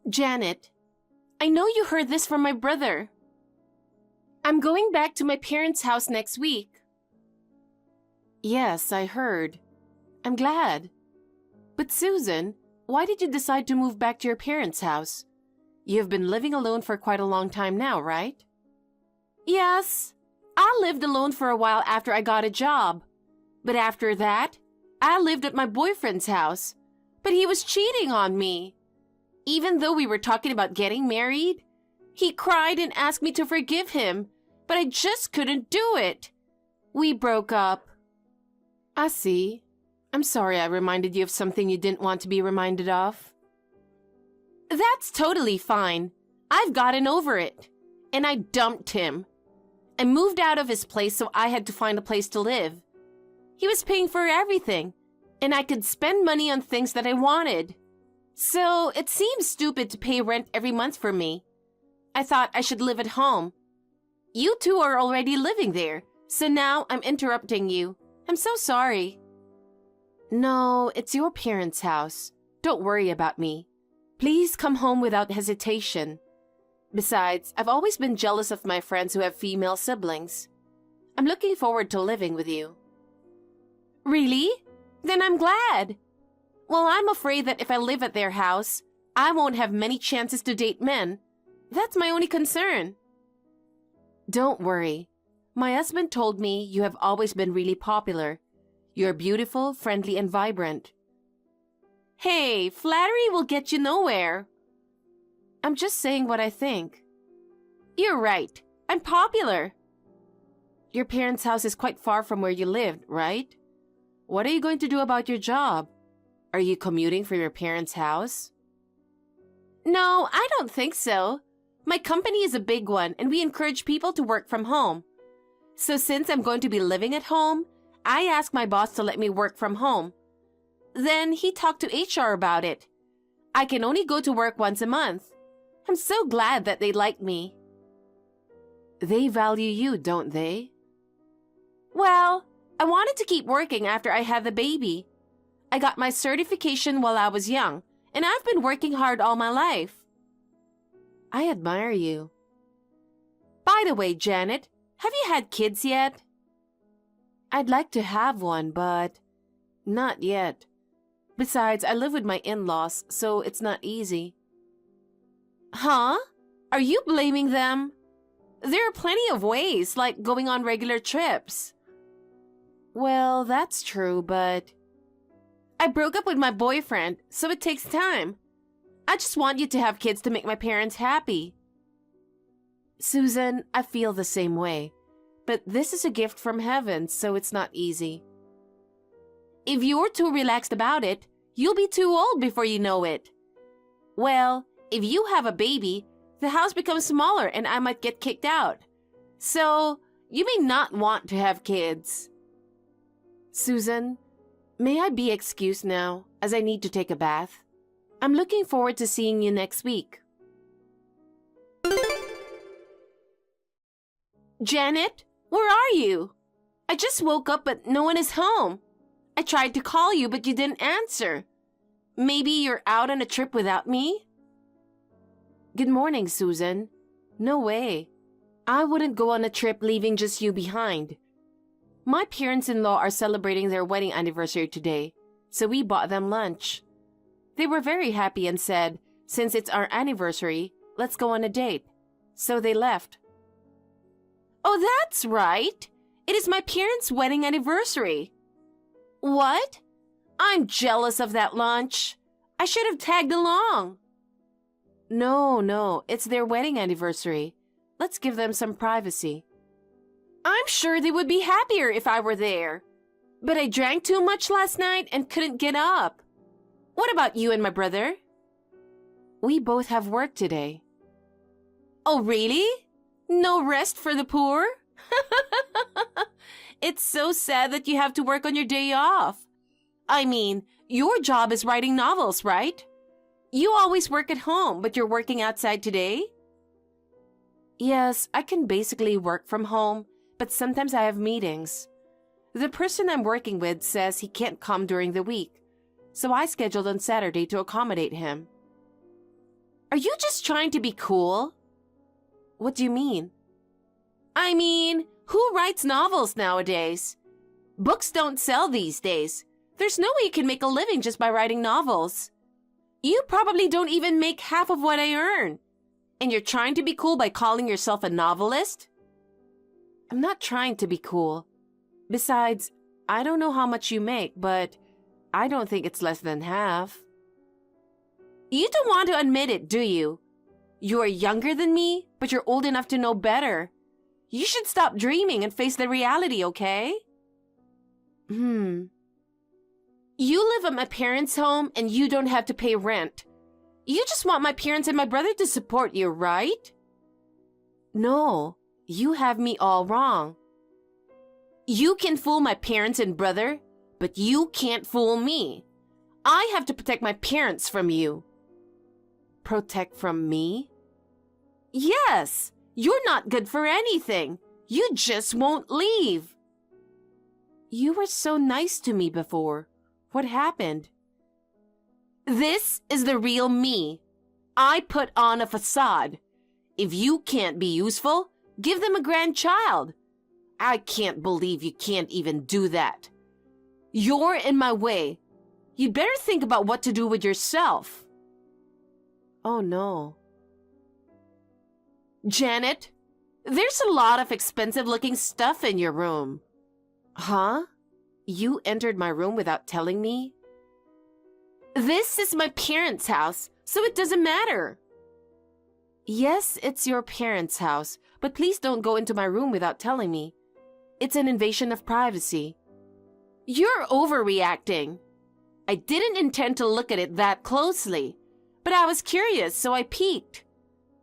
Janet, I know you heard this from my brother. I'm going back to my parents' house next week. Yes, I heard. I'm glad. But Susan, why did you decide to move back to your parents' house? You've been living alone for quite a long time now, right? Yes, I lived alone for a while after I got a job. But after that, I lived at my boyfriend's house. But he was cheating on me. Even though we were talking about getting married, he cried and asked me to forgive him, but I just couldn't do it. We broke up. I see. I'm sorry I reminded you of something you didn't want to be reminded of. That's totally fine. I've gotten over it. And I dumped him. I moved out of his place so I had to find a place to live. He was paying for everything, and I could spend money on things that I wanted. So it seems stupid to pay rent every month for me. I thought I should live at home. You two are already living there, so now I'm interrupting you. I'm so sorry. No, it's your parents' house. Don't worry about me. Please come home without hesitation. Besides, I've always been jealous of my friends who have female siblings. I'm looking forward to living with you. Really? Then I'm glad. Well, I'm afraid that if I live at their house, I won't have many chances to date men. That's my only concern. Don't worry. My husband told me you have always been really popular. You're beautiful, friendly, and vibrant. Hey, flattery will get you nowhere. I'm just saying what I think. You're right. I'm popular. Your parents' house is quite far from where you lived, right? What are you going to do about your job? Are you commuting from your parents' house? No, I don't think so. My company is a big one, and we encourage people to work from home. So since I'm going to be living at home, I asked my boss to let me work from home. Then he talked to HR about it. I can only go to work once a month. I'm so glad that they like me. They value you, don't they? Well, I wanted to keep working after I had the baby. I got my certification while I was young, and I've been working hard all my life. I admire you. By the way, Janet, have you had kids yet? I'd like to have one, but not yet. Besides, I live with my in-laws, so it's not easy. Huh? Are you blaming them? There are plenty of ways, like going on regular trips. Well, that's true, but I broke up with my boyfriend, so it takes time. I just want you to have kids to make my parents happy. Susan, I feel the same way, but this is a gift from heaven, so it's not easy. If you're too relaxed about it, you'll be too old before you know it. Well, if you have a baby, the house becomes smaller and I might get kicked out. So, you may not want to have kids. Susan, may I be excused now, as I need to take a bath? I'm looking forward to seeing you next week. Janet, where are you? I just woke up but no one is home. I tried to call you but you didn't answer. Maybe you're out on a trip without me? Good morning, Susan. No way. I wouldn't go on a trip leaving just you behind. My parents-in-law are celebrating their wedding anniversary today, so we bought them lunch. They were very happy and said, since it's our anniversary, let's go on a date. So they left. Oh, that's right. It is my parents' wedding anniversary. What? I'm jealous of that lunch. I should have tagged along. No, it's their wedding anniversary. Let's give them some privacy. I'm sure they would be happier if I were there. But I drank too much last night and couldn't get up. What about you and my brother? We both have work today. Oh, really? No rest for the poor? It's so sad that you have to work on your day off. I mean, your job is writing novels, right? You always work at home, but you're working outside today? Yes, I can basically work from home, but sometimes I have meetings. The person I'm working with says he can't come during the week, so I scheduled on Saturday to accommodate him. Are you just trying to be cool? What do you mean? I mean, who writes novels nowadays? Books don't sell these days. There's no way you can make a living just by writing novels. You probably don't even make half of what I earn. And you're trying to be cool by calling yourself a novelist? I'm not trying to be cool. Besides, I don't know how much you make, but I don't think it's less than half. You don't want to admit it, do you? You are younger than me, but you're old enough to know better. You should stop dreaming and face the reality, okay? You live at my parents' home and you don't have to pay rent. You just want my parents and my brother to support you, right? No, you have me all wrong. You can fool my parents and brother, but you can't fool me. I have to protect my parents from you. Protect from me? Yes, you're not good for anything. You just won't leave. You were so nice to me before. What happened? This is the real me. I put on a facade. If you can't be useful, give them a grandchild. I can't believe you can't even do that. You're in my way. You'd better think about what to do with yourself. Oh no. Janet, there's a lot of expensive-looking stuff in your room. Huh? You entered my room without telling me? This is my parents' house, so it doesn't matter. Yes, it's your parents' house, but please don't go into my room without telling me. It's an invasion of privacy. You're overreacting. I didn't intend to look at it that closely, but I was curious, so I peeked.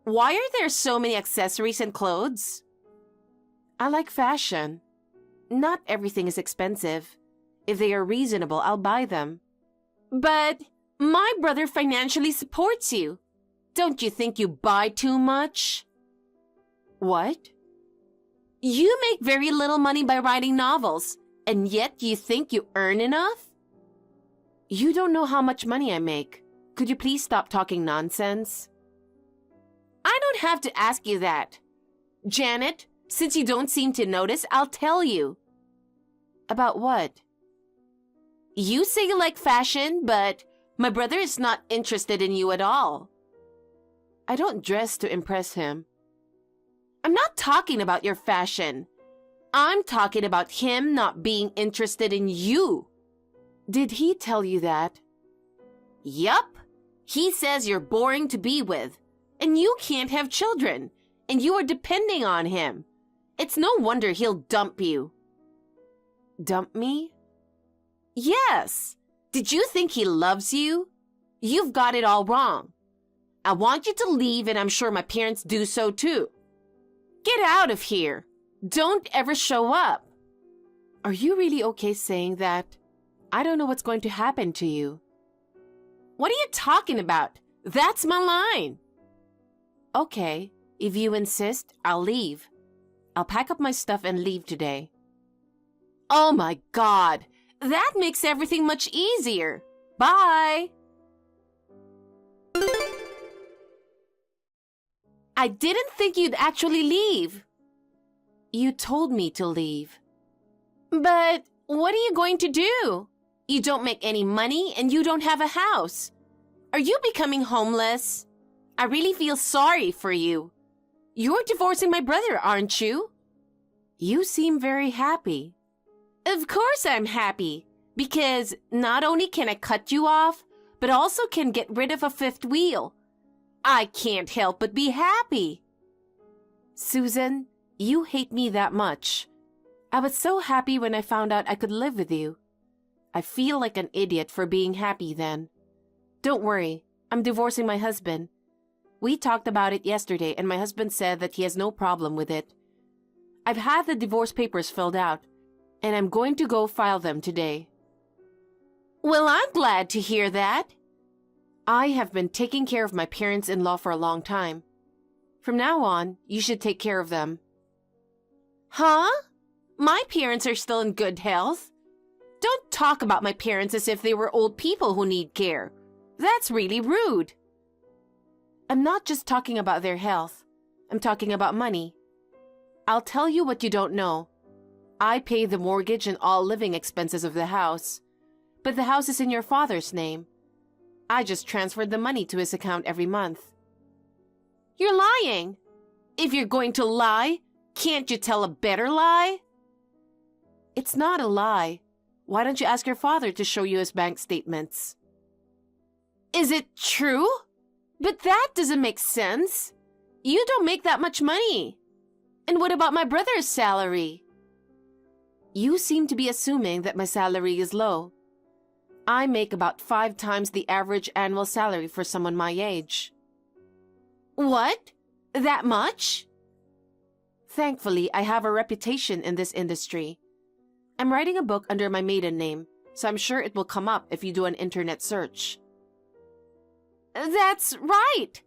Why are there so many accessories and clothes? I like fashion. Not everything is expensive. If they are reasonable, I'll buy them. But my brother financially supports you. Don't you think you buy too much? What? You make very little money by writing novels, and yet you think you earn enough? You don't know how much money I make. Could you please stop talking nonsense? I don't have to ask you that. Janet, since you don't seem to notice, I'll tell you. About what? You say you like fashion, but my brother is not interested in you at all. I don't dress to impress him. I'm not talking about your fashion. I'm talking about him not being interested in you. Did he tell you that? Yup. He says you're boring to be with, and you can't have children, and you are depending on him. It's no wonder he'll dump you. Dump me? Yes. Did you think he loves you? You've got it all wrong. I want you to leave, and I'm sure my parents do so too. Get out of here. Don't ever show up. Are you really okay saying that? I don't know what's going to happen to you. What are you talking about? That's my line. Okay, if you insist, I'll leave. I'll pack up my stuff and leave today. Oh my God, that makes everything much easier. Bye. I didn't think you'd actually leave. You told me to leave. But what are you going to do? You don't make any money and you don't have a house. Are you becoming homeless? I really feel sorry for you. You're divorcing my brother, aren't you? You seem very happy. Of course I'm happy, because not only can I cut you off, but also can get rid of a fifth wheel. I can't help but be happy. Susan, you hate me that much. I was so happy when I found out I could live with you. I feel like an idiot for being happy then. Don't worry, I'm divorcing my husband. We talked about it yesterday and my husband said that he has no problem with it. I've had the divorce papers filled out, and I'm going to go file them today. Well, I'm glad to hear that. I have been taking care of my parents-in-law for a long time. From now on, you should take care of them. Huh? My parents are still in good health. Don't talk about my parents as if they were old people who need care. That's really rude. I'm not just talking about their health. I'm talking about money. I'll tell you what you don't know. I pay the mortgage and all living expenses of the house. But the house is in your father's name. I just transferred the money to his account every month. You're lying. If you're going to lie, can't you tell a better lie? It's not a lie. Why don't you ask your father to show you his bank statements? Is it true? But that doesn't make sense. You don't make that much money. And what about my brother's salary? You seem to be assuming that my salary is low. I make about 5 times the average annual salary for someone my age. What? That much? Thankfully, I have a reputation in this industry. I'm writing a book under my maiden name, so I'm sure it will come up if you do an internet search. That's right!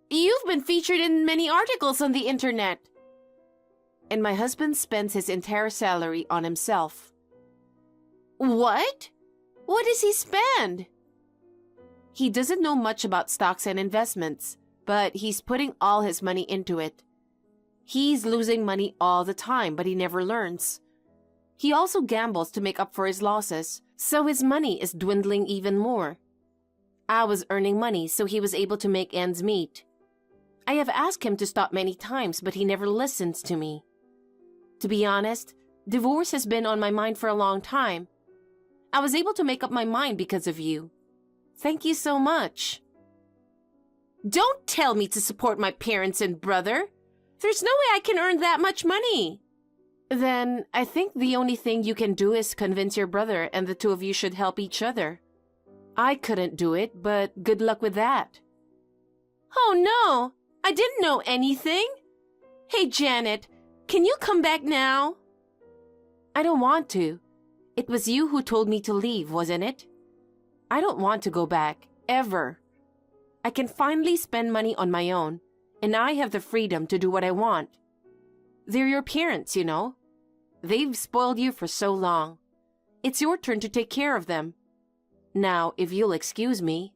You've been featured in many articles on the internet. And my husband spends his entire salary on himself. What? What does he spend? He doesn't know much about stocks and investments, but he's putting all his money into it. He's losing money all the time, but he never learns. He also gambles to make up for his losses, so his money is dwindling even more. I was earning money, so he was able to make ends meet. I have asked him to stop many times, but he never listens to me. To be honest, divorce has been on my mind for a long time. I was able to make up my mind because of you. Thank you so much. Don't tell me to support my parents and brother. There's no way I can earn that much money. Then I think the only thing you can do is convince your brother and the two of you should help each other. I couldn't do it, but good luck with that. Oh no, I didn't know anything. Hey Janet, can you come back now? I don't want to. It was you who told me to leave, wasn't it? I don't want to go back, ever. I can finally spend money on my own, and I have the freedom to do what I want. They're your parents, you know. They've spoiled you for so long. It's your turn to take care of them. Now, if you'll excuse me.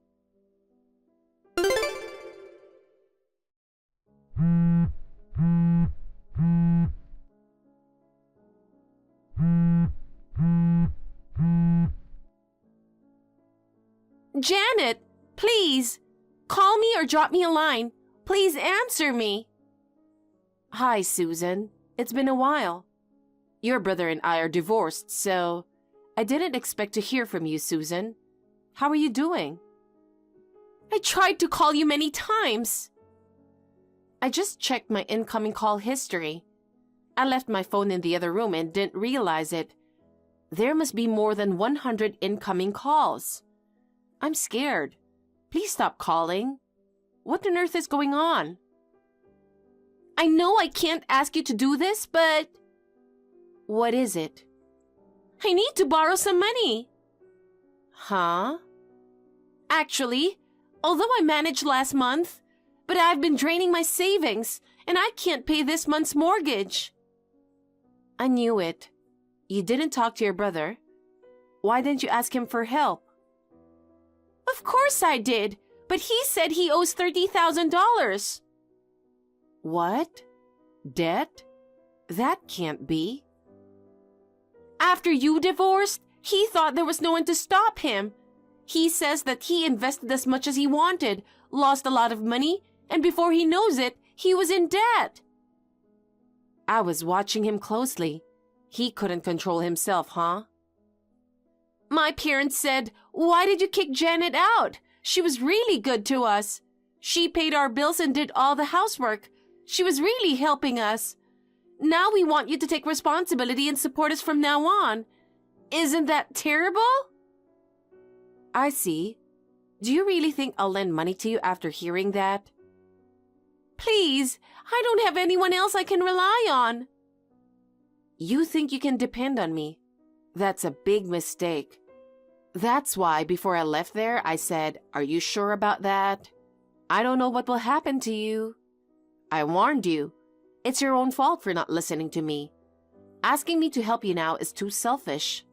Janet, please, call me or drop me a line. Please answer me. Hi, Susan. It's been a while. Your brother and I are divorced, so I didn't expect to hear from you, Susan. How are you doing? I tried to call you many times. I just checked my incoming call history. I left my phone in the other room and didn't realize it. There must be more than 100 incoming calls. I'm scared. Please stop calling. What on earth is going on? I know I can't ask you to do this, but... What is it? I need to borrow some money. Huh? Actually, although I managed last month, but I've been draining my savings, and I can't pay this month's mortgage. I knew it. You didn't talk to your brother. Why didn't you ask him for help? Of course I did, but he said he owes $30,000. What? Debt? That can't be. After you divorced, he thought there was no one to stop him. He says that he invested as much as he wanted, lost a lot of money, and before he knows it, he was in debt. I was watching him closely. He couldn't control himself, huh? My parents said, "Why did you kick Janet out? She was really good to us. She paid our bills and did all the housework. She was really helping us. Now we want you to take responsibility and support us from now on. Isn't that terrible?" I see. Do you really think I'll lend money to you after hearing that? Please, I don't have anyone else I can rely on. You think you can depend on me? That's a big mistake. That's why before I left there, I said, "Are you sure about that? I don't know what will happen to you." I warned you. It's your own fault for not listening to me. Asking me to help you now is too selfish.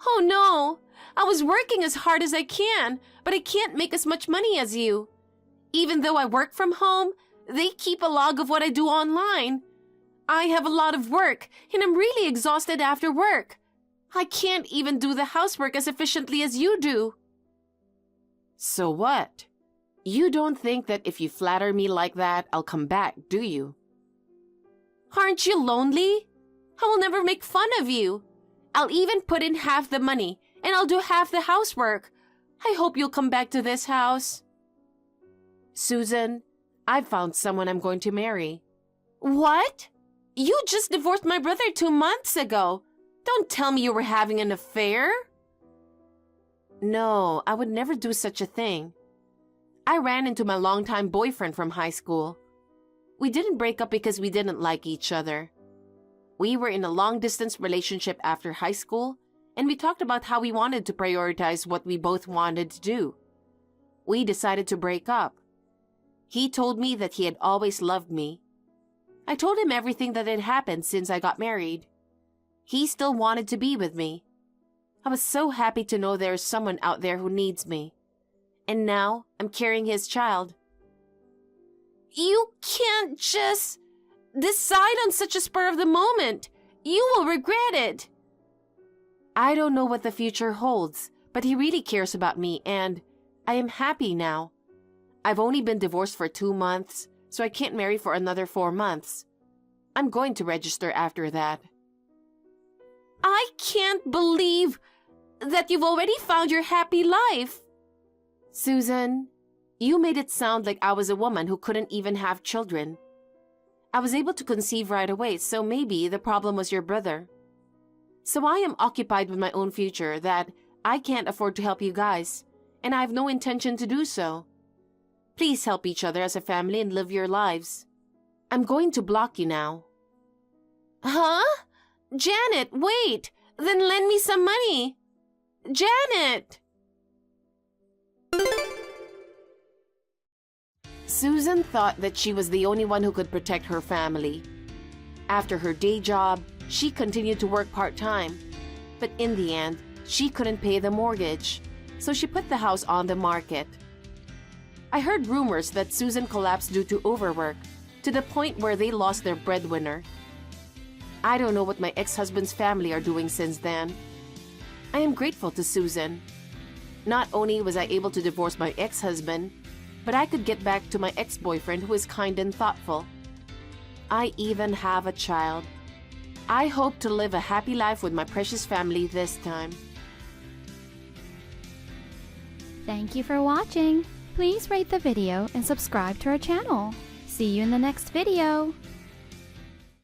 Oh no! I was working as hard as I can, but I can't make as much money as you. Even though I work from home, they keep a log of what I do online. I have a lot of work, and I'm really exhausted after work. I can't even do the housework as efficiently as you do. So what? You don't think that if you flatter me like that, I'll come back, do you? Aren't you lonely? I will never make fun of you. I'll even put in half the money, and I'll do half the housework. I hope you'll come back to this house. Susan, I've found someone I'm going to marry. What? You just divorced my brother 2 months ago. Don't tell me you were having an affair. No, I would never do such a thing. I ran into my longtime boyfriend from high school. We didn't break up because we didn't like each other. We were in a long-distance relationship after high school, and we talked about how we wanted to prioritize what we both wanted to do. We decided to break up. He told me that he had always loved me. I told him everything that had happened since I got married. He still wanted to be with me. I was so happy to know there is someone out there who needs me. And now I'm carrying his child. You can't just decide on such a spur of the moment. You will regret it. I don't know what the future holds, but he really cares about me, and I am happy now. I've only been divorced for 2 months, so I can't marry for another 4 months. I'm going to register after that. I can't believe that you've already found your happy life. Susan, you made it sound like I was a woman who couldn't even have children. I was able to conceive right away, so maybe the problem was your brother. So I am occupied with my own future that I can't afford to help you guys, and I have no intention to do so. Please help each other as a family and live your lives. I'm going to block you now. Huh? Janet, wait! Then lend me some money! Janet! Susan thought that she was the only one who could protect her family. After her day job, she continued to work part-time. But in the end, she couldn't pay the mortgage, so she put the house on the market. I heard rumors that Susan collapsed due to overwork, to the point where they lost their breadwinner. I don't know what my ex-husband's family are doing since then. I am grateful to Susan. Not only was I able to divorce my ex-husband, but I could get back to my ex-boyfriend who is kind and thoughtful. I even have a child. I hope to live a happy life with my precious family this time. Thank you for watching. Please rate the video and subscribe to our channel. See you in the next video.